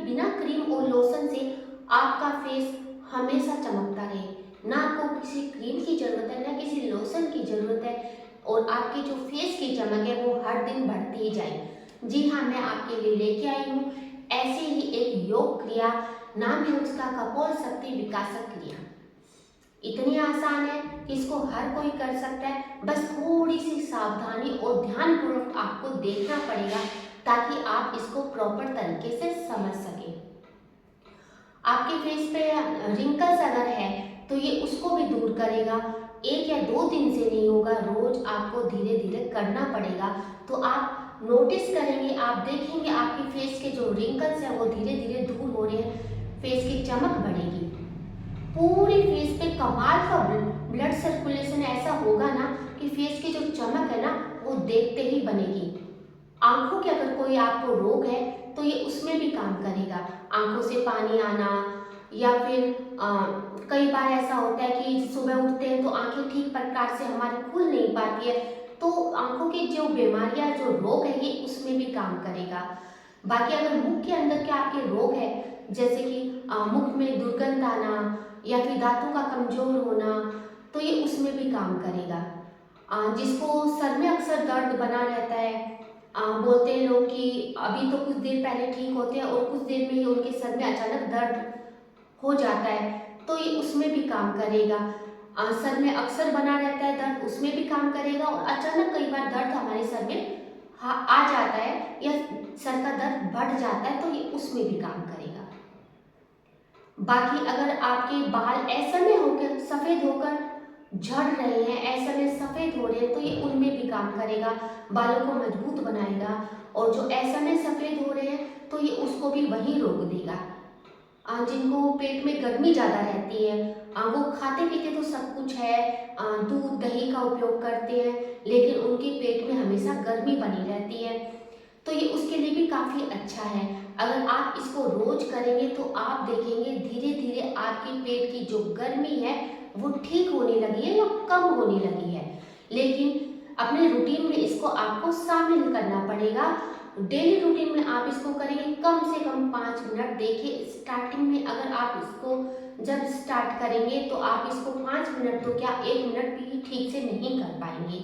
बिना क्रीम और लोशन से आपका फेस हमेशा चमकता रहे। ना आपको किसी क्रीम की ज़रूरत है, ना किसी लोशन की ज़रूरत है, और आपकी जो फेस की चमक है वो हर दिन बढ़ती ही जाए। जी हाँ, मैं आपके लिए लेके आई हूँ ऐसे ही एक योग क्रिया, नाम है उसका कपोल शक्ति विकासक क्रिया। इतनी आसान है कि इसको हर कोई कर सकता है, बस थोड़ी सी सावधानी और ध्यानपूर्वक आपको देखना पड़ेगा ताकि आप इसको प्रॉपर तरीके से समझ सकें। आपके फेस पे रिंकल्स अगर है तो ये उसको भी दूर करेगा। 1 या 2 दिन से नहीं होगा, रोज आपको धीरे धीरे करना पड़ेगा। तो आप नोटिस करेंगे, आप देखेंगे आपके फेस के जो रिंकल्स हैं वो धीरे धीरे दूर हो रहे हैं, फेस की चमक बढ़ेगी। पूरे फेस पे कमाल का ब्लड सर्कुलेशन ऐसा होगा ना कि फेस की जो चमक है ना वो देखते ही बनेगी। आंखों के अगर कोई आपको रोग है तो ये उसमें भी काम करेगा। आंखों से पानी आना, या फिर कई बार ऐसा होता है कि सुबह उठते हैं तो आंखें ठीक प्रकार से हमारी खुल नहीं पाती है, तो आंखों की जो बीमारियां, जो रोग है, ये उसमें भी काम करेगा। बाकी अगर मुख के अंदर के आपके रोग है, जैसे कि मुख में दुर्गंध आना या फिर दांतों का कमजोर होना, तो ये उसमें भी काम करेगा। जिसको सर में अक्सर दर्द बना रहता है, बोलते हैं लोग कि अभी तो कुछ देर पहले ठीक होते हैं और कुछ देर में ही उनके सर में अचानक दर्द हो जाता है, तो ये उसमें भी काम करेगा। सर में अक्सर बना रहता है दर्द, उसमें भी काम करेगा। और अचानक कई बार दर्द हमारे सर में आ जाता है या सर का दर्द बढ़ जाता है, तो ये उसमें भी काम करेगा। बाकी अगर आपके बाल ऐसे में होकर सफ़ेद होकर झड़ रहे हैं, ऐसे में सफ़ेद हो रहे हैं, तो ये उनमें भी काम करेगा, बालों को मजबूत बनाएगा। और जो ऐसे में सफ़ेद हो रहे हैं तो ये उसको भी वहीं रोक देगा। जिनको पेट में गर्मी ज़्यादा रहती है, वो खाते पीते तो सब कुछ है, दूध दही का उपयोग करते हैं, लेकिन उनके पेट में हमेशा गर्मी बनी रहती है, तो ये उसके लिए भी काफ़ी अच्छा है। अगर आप इसको रोज करेंगे तो आप देखेंगे धीरे धीरे आपके पेट की जो गर्मी है वो ठीक होने लगी है या कम होने लगी है। लेकिन अपने रूटीन में इसको आपको शामिल करना पड़ेगा। डेली रूटीन में आप इसको करेंगे कम से कम 5 मिनट। देखिए, स्टार्टिंग में अगर आप इसको जब स्टार्ट करेंगे तो आप इसको 5 मिनट तो क्या 1 मिनट भी ठीक से नहीं कर पाएंगे,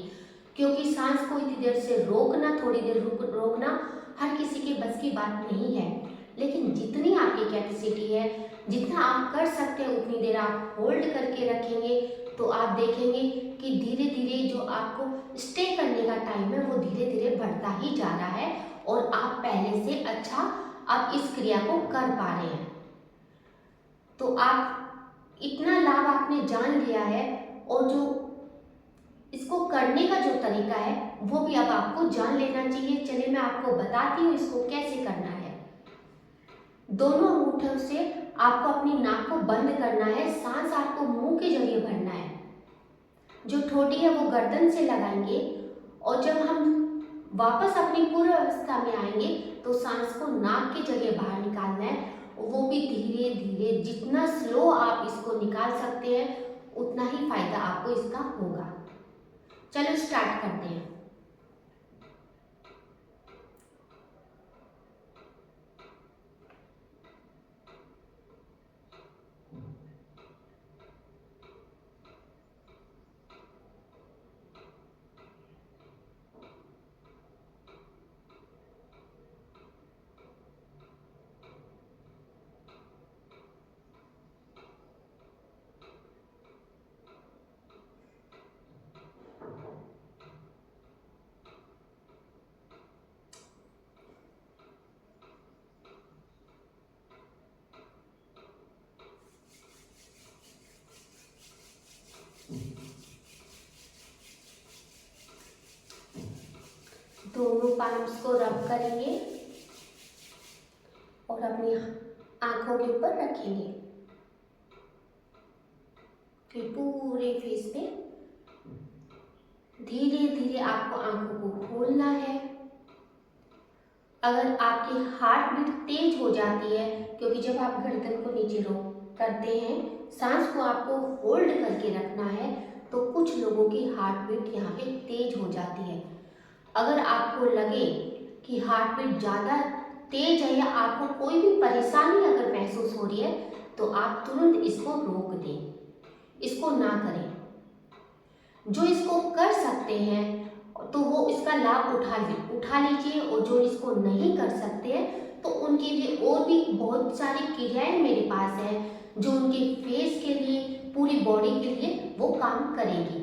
क्योंकि सांस को इतनी देर से रोकना, थोड़ी देर रोकना हर किसी के बस की बात नहीं है। लेकिन जितनी आपकी कैपेसिटी है, जितना आप कर सकते हैं उतनी देर आप होल्ड करके रखेंगे, तो आप देखेंगे कि धीरे धीरे जो आपको स्टे करने का टाइम है वो धीरे धीरे बढ़ता ही जा रहा है और आप पहले से अच्छा आप इस क्रिया को कर पा रहे हैं। तो आप इतना लाभ आपने जान लिया है, और जो इसको करने का जो तरीका है वो भी अब आपको जान लेना चाहिए। चलिए मैं आपको बताती हूँ इसको कैसे करना है। दोनों अंगूठों से आपको अपनी नाक को बंद करना है, सांस आपको मुंह के जरिए भरना है। जो ठोड़ी है वो गर्दन से लगाएंगे, और जब हम वापस अपनी पूर्व अवस्था में आएंगे तो सांस को नाक के जरिए बाहर निकालना है, वो भी धीरे धीरे। जितना स्लो आप इसको निकाल सकते हैं उतना ही फायदा आपको इसका होगा। चलो स्टार्ट करते हैं। दोनों पाल्म्स को रब करेंगे और अपनी आंखों के ऊपर रखेंगे। फिर पूरे फेस पे धीरे धीरे आपको आंखों को खोलना है। अगर आपकी हार्ट बीट तेज हो जाती है, क्योंकि जब आप गर्दन को नीचे रोक करते हैं, सांस को आपको होल्ड करके रखना है, तो कुछ लोगों की हार्ट बीट यहाँ पे तेज हो जाती है। अगर आपको लगे कि हार्ट बीट ज़्यादा तेज है या आपको कोई भी परेशानी अगर महसूस हो रही है तो आप तुरंत इसको रोक दें, इसको ना करें। जो इसको कर सकते हैं तो वो इसका लाभ उठा लीजिए, और जो इसको नहीं कर सकते हैं तो उनके लिए और भी बहुत सारी क्रियाएं मेरे पास हैं जो उनके फेस के लिए, पूरी बॉडी के लिए वो काम करेगी।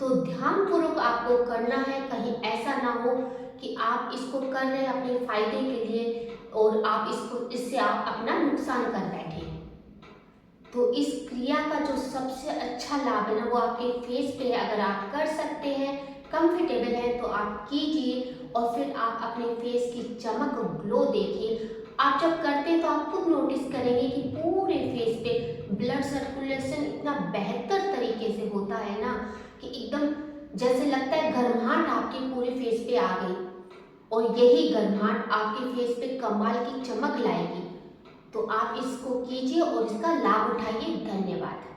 तो ध्यानपूर्वक आपको करना है, कहीं ऐसा ना हो कि आप इसको कर रहे हैं अपने फायदे के लिए और इससे आप अपना नुकसान कर बैठे। तो इस क्रिया का जो सबसे अच्छा लाभ है ना वो आपके फेस पे है। अगर आप कर सकते हैं, कंफर्टेबल है तो आप कीजिए, और फिर आप अपने फेस की चमक और ग्लो देखिए। आप जब करते हैं तो आप खुद नोटिस करेंगे कि पूरे फेस पे ब्लड सर्कुलेशन इतना बेहतर तरीके से होता है ना कि एकदम जैसे लगता है गर्माहट आपके पूरे फेस पे आ गई, और यही गर्माहट आपके फेस पे कमाल की चमक लाएगी। तो आप इसको कीजिए और इसका लाभ उठाइए। धन्यवाद।